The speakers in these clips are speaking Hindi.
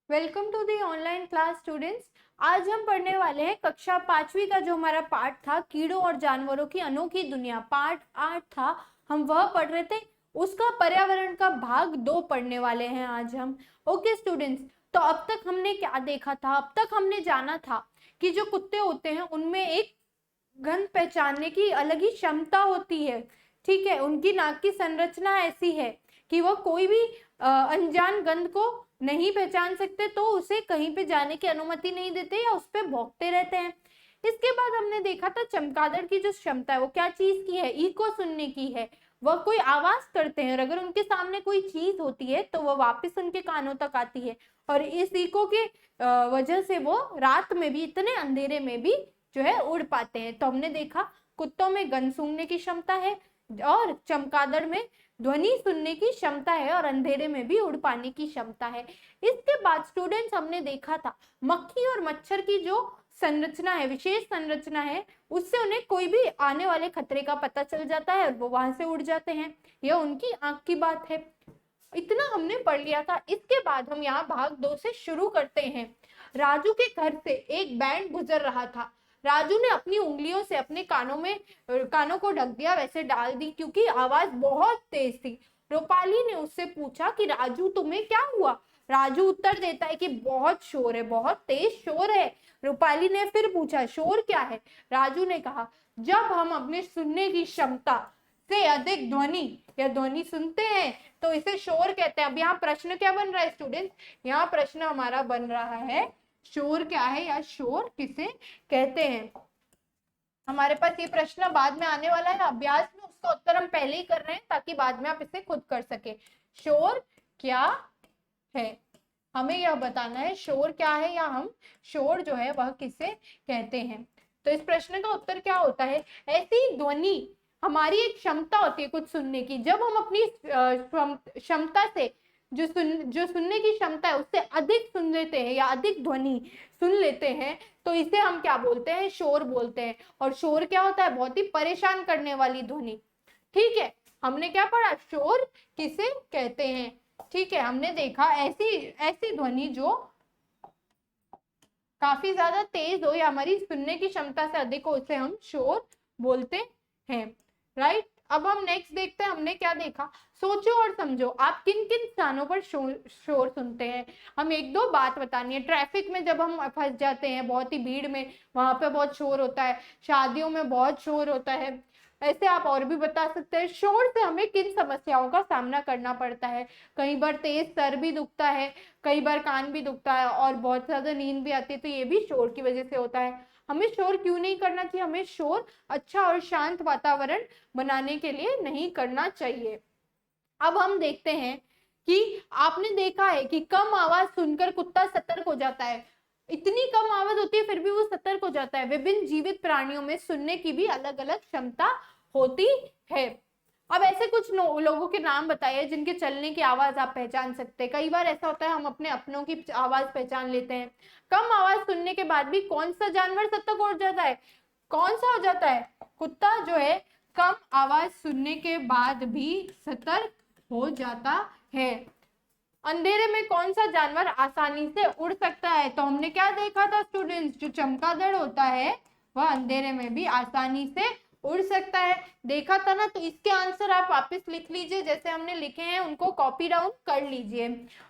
Welcome to the online class students. आज हम पढ़ने वाले हैं कक्षा 5वीं का जो हमारा पार्ट था कीड़ों और जानवरों की अनोखी दुनिया, पार्ट 8 था। हम वह पढ़ रहे थे, उसका पर्यावरण का भाग 2 पढ़ने वाले हैं आज हम। ओके स्टूडेंट्स, तो अब तक हमने क्या देखा था? अब तक हमने जाना था कि जो कुत्ते होते हैं उनमें एक गंध पहचानने की अलग ही क्षमता होती है। ठीक है, उनकी नाक की संरचना ऐसी है कि वह कोई भी अनजान गंध को नहीं पहचान सकते, तो उसे कहीं पे जाने की अनुमति नहीं देते या उस पर भौंकते रहते हैं। इसके बाद हमने देखा था चमगादड़ की जो क्षमता है वो क्या चीज की है? इको सुनने की है। वह कोई आवाज करते हैं और अगर उनके सामने कोई चीज होती है तो वह वापस उनके कानों तक आती है, और इस इको के वजह से वो रात में भी, इतने अंधेरे में भी जो है उड़ पाते हैं। तो हमने देखा कुत्तों में गंध सूंघने की क्षमता है और चमगादड़ में ध्वनि सुनने की क्षमता है और अंधेरे में भी उड़ पाने की क्षमता है। इसके बाद स्टूडेंट्स हमने देखा था मक्खी और मच्छर की जो संरचना है, विशेष संरचना है, उससे उन्हें कोई भी आने वाले खतरे का पता चल जाता है और वो वहां से उड़ जाते हैं। यह उनकी आंख की बात है। इतना हमने पढ़ लिया था। इसके बाद हम यहाँ भाग 2 से शुरू करते हैं। राजू के घर से एक बैंड गुजर रहा था। राजू ने अपनी उंगलियों से अपने कानों को ढक दिया, वैसे डाल दी क्योंकि आवाज बहुत तेज थी। रूपाली ने उससे पूछा कि राजू तुम्हें क्या हुआ? राजू उत्तर देता है कि बहुत शोर है, बहुत तेज शोर है। रूपाली ने फिर पूछा शोर क्या है? राजू ने कहा जब हम अपने सुनने की क्षमता से अधिक ध्वनि या ध्वनि सुनते हैं तो इसे शोर कहते हैं। अब यहाँ प्रश्न क्या बन रहा है स्टूडेंट? यहाँ प्रश्न हमारा बन रहा है शोर क्या है या शोर किसे कहते हैं। हमारे पास ये प्रश्न बाद में आने वाला है अभ्यास में, उसका उत्तर हम पहले ही कर रहे हैं ताकि बाद में आप इसे खुद कर सके। शोर क्या है, हमें यह बताना है शोर क्या है, या हम शोर जो है वह किसे कहते हैं। तो इस प्रश्न का उत्तर क्या होता है? ऐसी ध्वनि हमारी एक क्षमता होती है कुछ सुनने की। जब हम अपनी क्षमता से जो सुनने की क्षमता है उससे अधिक सुन लेते हैं या अधिक ध्वनि सुन लेते हैं तो इसे हम क्या बोलते हैं? शोर बोलते हैं। और शोर क्या होता है? बहुत ही परेशान करने वाली ध्वनि। ठीक है, हमने क्या पढ़ा? शोर किसे कहते हैं। ठीक है, हमने देखा ऐसी ऐसी ध्वनि जो काफी ज्यादा तेज हो या हमारी सुनने की क्षमता से अधिक हो, उसे हम शोर बोलते हैं। राइट, अब हम नेक्स्ट देखते हैं हमने क्या देखा। सोचो और समझो, आप किन किन स्थानों पर शोर सुनते हैं? हम एक दो बात बतानी है। ट्रैफिक में जब हम फंस जाते हैं बहुत ही भीड़ में, वहां पे बहुत शोर होता है। शादियों में बहुत शोर होता है। ऐसे आप और भी बता सकते हैं शोर से हमें किन समस्याओं का सामना करना पड़ता है। कई बार तेज सर भी दुखता है, कई बार कान भी दुखता है और बहुत ज्यादा नींद भी आती है, तो ये भी शोर की वजह से होता है। हमें शोर क्यों नहीं करना चाहिए? हमें शोर अच्छा और शांत वातावरण बनाने के लिए नहीं करना चाहिए। अब हम देखते हैं कि आपने देखा है कि कम आवाज सुनकर कुत्ता सतर्क हो जाता है। इतनी कम आवाज होती है फिर भी वो सतर्क हो जाता है। विभिन्न जीवित प्राणियों में सुनने की भी अलग अलग क्षमता होती है। अब ऐसे कुछ लोगों के नाम बताइए जिनके चलने की आवाज आप पहचान सकते हैं। कई बार ऐसा होता है हम अपने अपनों की आवाज पहचान लेते हैं। कम आवाज सुनने के बाद भी कौन सा जानवर सतर्क हो जाता है? कौन सा हो जाता है? कुत्ता जो है कम आवाज सुनने के बाद भी सतर्क हो जाता है। अंधेरे में कौन सा जानवर आसानी से उड़ सकता है? तो हमने क्या देखा था स्टूडेंट्स? जो चमगादड़ होता है वह अंधेरे में भी आसानी से उड़ सकता है। देखा था ना? तो इसके आंसर आप वापस लिख लीजिए, जैसे हमने लिखे हैं उनको कॉपी डाउन कर लीजिए।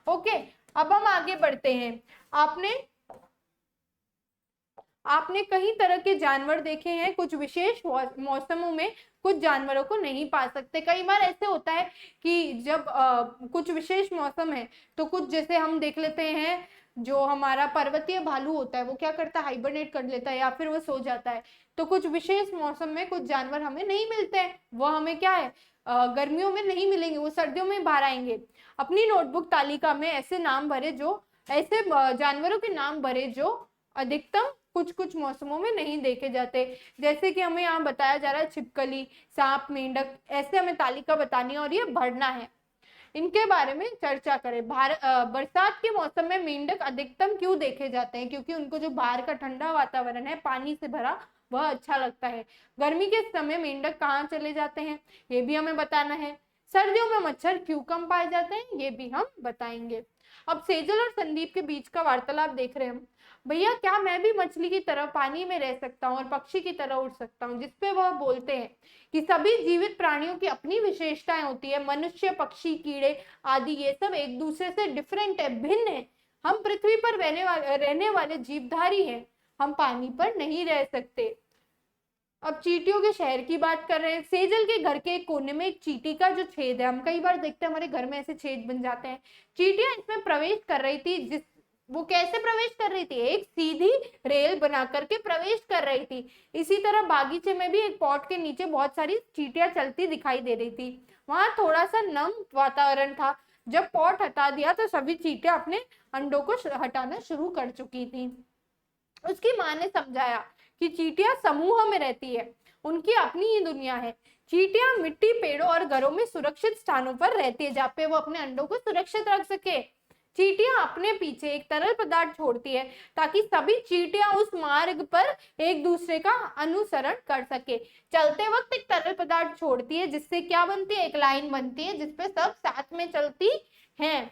ओके, अब हम आगे बढ़ते हैं। आपने कई तरह के जानवर देखे हैं। कुछ विशेष मौसमों में कुछ जानवरों को नहीं पा सकते। कई बार ऐसे होता है कि जब कुछ विशेष मौसम है तो कुछ, जैसे हम देख लेते हैं जो हमारा पर्वतीय भालू होता है वो क्या करता है? हाइबरनेट कर लेता है या फिर वो सो जाता है। तो कुछ विशेष मौसम में कुछ जानवर हमें नहीं मिलते हैं। वो हमें क्या है, गर्मियों में नहीं मिलेंगे, वो सर्दियों में बाहर आएंगे। अपनी नोटबुक तालिका में ऐसे जानवरों के नाम भरे जो अधिकतम कुछ कुछ मौसमों में नहीं देखे जाते। जैसे कि हमें यहाँ बताया जा रहा है छिपकली, सांप, मेंढक, ऐसे हमें तालिका बतानी है और ये भरना है। इनके बारे में चर्चा करें। बरसात के मौसम में मेंढक अधिकतम क्यों देखे जाते हैं? क्योंकि उनको जो बाहर का ठंडा वातावरण है पानी से भरा, वह अच्छा लगता है। गर्मी के समय मेंढक कहाँ चले जाते हैं? ये भी हमें बताना है। सर्दियों में मच्छर क्यों कम पाए जाते हैं? ये भी हम बताएंगे। अब सेजल और संदीप के बीच का वार्तालाप देख रहे हैं हम। भैया क्या मैं भी मछली की तरह पानी में रह सकता हूँ और पक्षी की तरह उड़ सकता हूँ? जिसपे वह बोलते हैं कि सभी जीवित प्राणियों की अपनी विशेषताएं होती है, मनुष्य, पक्षी, कीड़े आदि ये सब एक दूसरे से डिफरेंट है, भिन्न है। हम पृथ्वी पर रहने वाले जीवधारी हैं, हम पानी पर नहीं रह सकते। अब चींटियों के शहर की बात कर रहे हैं। सेजल के घर के एक कोने में एक चींटी का जो छेद है, हम कई बार देखते हैं हमारे घर में ऐसे छेद बन जाते हैं, चींटियां इसमें प्रवेश कर रही थी। वो कैसे प्रवेश कर रही थी? एक सीधी रेल बना करके प्रवेश कर रही थी। इसी तरह बागीचे में भी एक पॉट के नीचे बहुत सारी चींटियां चलती दिखाई दे रही थी। वहां थोड़ा सा नम वातावरण था। जब पॉट हटा दिया तो सभी चींटियां अपने अंडों को हटाना शुरू कर चुकी थी। उसकी माँ ने समझाया कि चींटियां समूह में रहती है, उनकी अपनी ही दुनिया है। चींटियां मिट्टी, पेड़ों और घरों में सुरक्षित स्थानों पर रहती है जहाँ पे वो अपने अंडों को सुरक्षित रख सके। चींटियां अपने पीछे एक तरल पदार्थ छोड़ती है ताकि सभी चींटियां उस मार्ग पर एक दूसरे का अनुसरण कर सके। चलते वक्त एक तरल पदार्थ छोड़ती है जिससे क्या बनती है? एक लाइन बनती है जिसपे सब साथ में चलती हैं।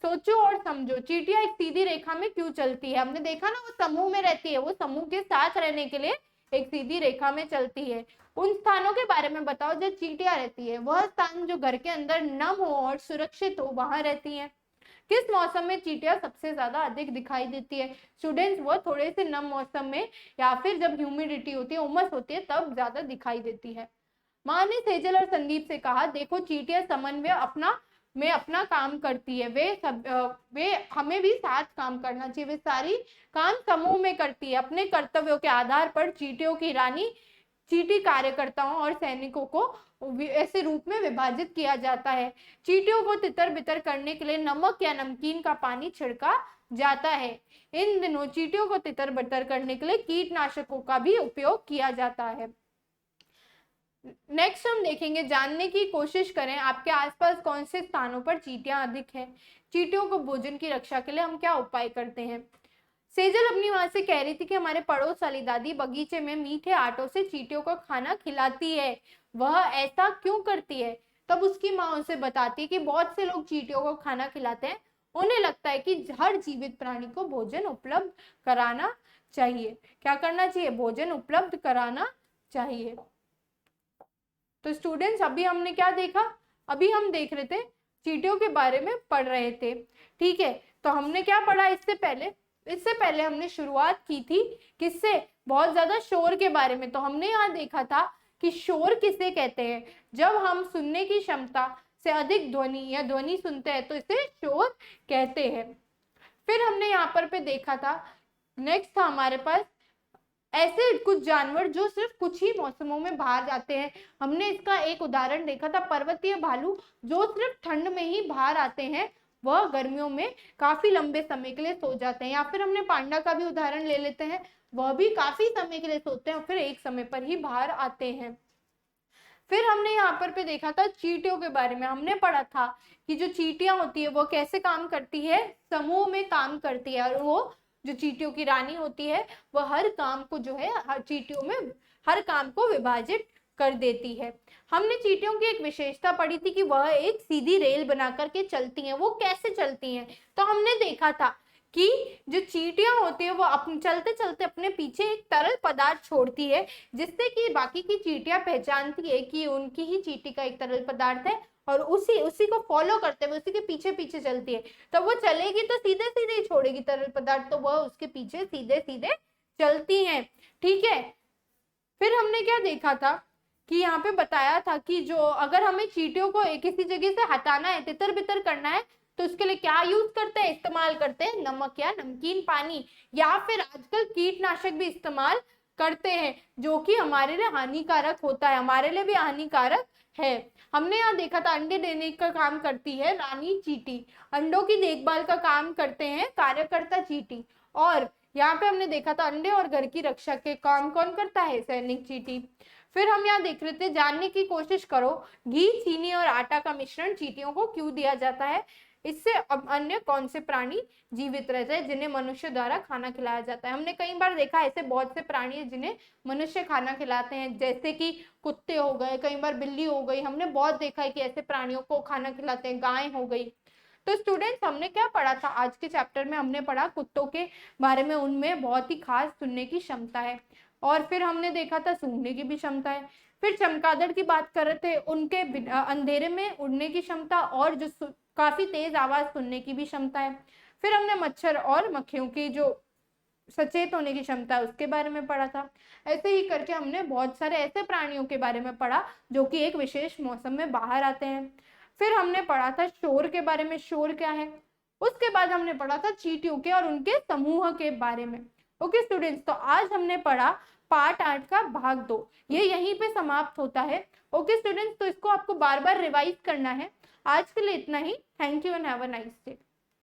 सोचो और समझो, चींटियां एक सीधी रेखा में क्यों चलती है? हमने देखा ना, वो समूह में रहती है, वो समूह के साथ रहने के लिए एक सीधी रेखा में चलती है। उन स्थानों के बारे में बताओ जहाँ चींटियां रहती है। वह स्थान जो घर के अंदर नम हो और सुरक्षित हो, वहां रहती है। किस मौसम में चींटियां सबसे ज्यादा अधिक दिखाई देती है? स्टूडेंट्स, वो थोड़े से नम मौसम में या फिर जब ह्यूमिडिटी होती है, उमस होती है, तब ज्यादा दिखाई देती है। माँ ने सेजल और संदीप से कहा, देखो चींटियां समन्वय अपना काम करती है, वे हमें भी साथ काम करना चाहिए। वे सारी काम समूह में करती है। अपने कर्तव्यों के आधार पर चींटियों की रानी, चींटी कार्यकर्ताओं और सैनिकों को ऐसे रूप में विभाजित किया जाता है। चींटियों को तितर बितर करने के लिए नमक या नमकीन का पानी छिड़का जाता है। इन दिनों चींटियों को तितर बितर करने के लिए कीटनाशकों का भी उपयोग किया जाता है। नेक्स्ट हम देखेंगे, जानने की कोशिश करें आपके आसपास कौन से स्थानों पर चींटियां अधिक हैं। चींटियों को भोजन की रक्षा के लिए हम क्या उपाय करते हैं? सेजल अपनी माँ से कह रही थी कि हमारे पड़ोस वाली दादी बगीचे में मीठे आटों से चींटियों को खाना खिलाती है। वह ऐसा क्यों करती है? तब उसकी माँ उसे बताती है कि बहुत से लोग चींटियों को खाना खिलाते हैं, उन्हें लगता है कि हर जीवित प्राणी को भोजन उपलब्ध कराना चाहिए। क्या करना चाहिए? भोजन उपलब्ध कराना चाहिए। तो स्टूडेंट्स, अभी हमने क्या देखा? अभी हम देख रहे थे, चींटियों के बारे में पढ़ रहे थे। ठीक है, तो हमने क्या पढ़ा इससे पहले हमने शुरुआत की थी किससे? बहुत ज्यादा शोर के बारे में। तो हमने यहाँ देखा था कि शोर किसे कहते हैं? जब हम सुनने की क्षमता से अधिक ध्वनि या ध्वनि सुनते हैं तो इसे शोर कहते हैं। फिर हमने यहाँ पे देखा था, नेक्स्ट था हमारे पास ऐसे कुछ जानवर जो सिर्फ कुछ ही मौसमों में बाहर जाते हैं। हमने इसका एक उदाहरण देखा था, पर्वतीय भालू जो सिर्फ ठंड में ही बाहर आते हैं, वह गर्मियों में काफी लंबे समय के लिए सो जाते हैं। या फिर हमने पांडा का भी उदाहरण ले लेते हैं, वह भी काफी समय के लिए सोते हैं और फिर एक समय पर ही बाहर आते हैं। फिर हमने यहाँ पे देखा था चींटियों के बारे में। हमने पढ़ा था कि जो चींटियां होती है वो कैसे काम करती है? समूह में काम करती है। और वो जो चींटियों की रानी होती है वह हर काम को जो है हर चींटियों में हर काम को विभाजित कर देती है। हमने चींटियों की एक विशेषता पढ़ी थी कि वह एक सीधी रेल बना करके चलती हैं। वो कैसे चलती हैं? तो हमने देखा था कि जो चींटियां होती है वो चलते चलते अपने पीछे एक तरल पदार्थ छोड़ती है, जिससे कि बाकी की चींटियां पहचानती है कि उनकी ही चींटी का एक तरल पदार्थ है और उसी को फॉलो करते हुए उसी के पीछे पीछे चलती है। तो वो चलेगी तो सीधे सीधे ही छोड़ेगी तरल पदार्थ, तो वह उसके पीछे सीधे सीधे चलती है। ठीक है, फिर हमने क्या देखा था कि यहाँ पे बताया था कि जो अगर हमें चींटियों को किसी जगह से हटाना है, तितर बितर करना है, तो उसके लिए क्या यूज करते हैं? इस्तेमाल करते हैं नमक या नमकीन पानी, या फिर आजकल कीटनाशक भी इस्तेमाल करते हैं जो कि हमारे लिए हानिकारक होता है, हमारे लिए भी हानिकारक है। हमने यहाँ देखा था अंडे देने का काम करती है रानी चींटी, अंडों की देखभाल का काम करते हैं कार्यकर्ता चींटी, और यहाँ पे हमने देखा था अंडे और घर की रक्षा के काम कौन करता है? सैनिक चींटी। फिर हम यहाँ देख रहे थे, जानने की कोशिश करो, घी, चीनी और आटा का मिश्रण चींटियों को क्यों दिया जाता है? इससे अब अन्य कौन से प्राणी जीवित रहते हैं जिन्हें मनुष्य द्वारा खाना खिलाया जाता है? हमने कई बार देखा ऐसे बहुत से प्राणी हैं जिन्हें मनुष्य खाना खिलाते हैं, जैसे कि कुत्ते हो गए, कई बार बिल्ली हो गई। हमने बहुत देखा है कि ऐसे प्राणियों को खाना खिलाते हैं, गाय हो गई। तो स्टूडेंट्स हमने क्या पढ़ा था आज के चैप्टर में? हमने पढ़ा कुत्तों के बारे में, उनमें बहुत ही खास सुनने की क्षमता है, और फिर हमने देखा था सूंघने की भी क्षमता है। फिर चमगादड़ की बात कर रहे थे, उनके अंधेरे में उड़ने की क्षमता और जो काफी तेज आवाज सुनने की भी क्षमता है। फिर हमने मच्छर और मक्खियों की जो सचेत होने की क्षमता है उसके बारे में पढ़ा था। ऐसे ही करके हमने बहुत सारे ऐसे प्राणियों के बारे में पढ़ा जो कि एक विशेष मौसम में बाहर आते हैं। फिर हमने पढ़ा था शोर के बारे में, शोर क्या है। उसके बाद हमने पढ़ा था चींटियों के और उनके समूह के बारे में। ओके स्टूडेंट्स, तो आज हमने पढ़ा पार्ट 8 का भाग 2, ये यहीं पे समाप्त होता है। ओके स्टूडेंट्स, तो इसको आपको बार बार रिवाइज करना है। आज के लिए इतना ही। Thank you and have a nice day.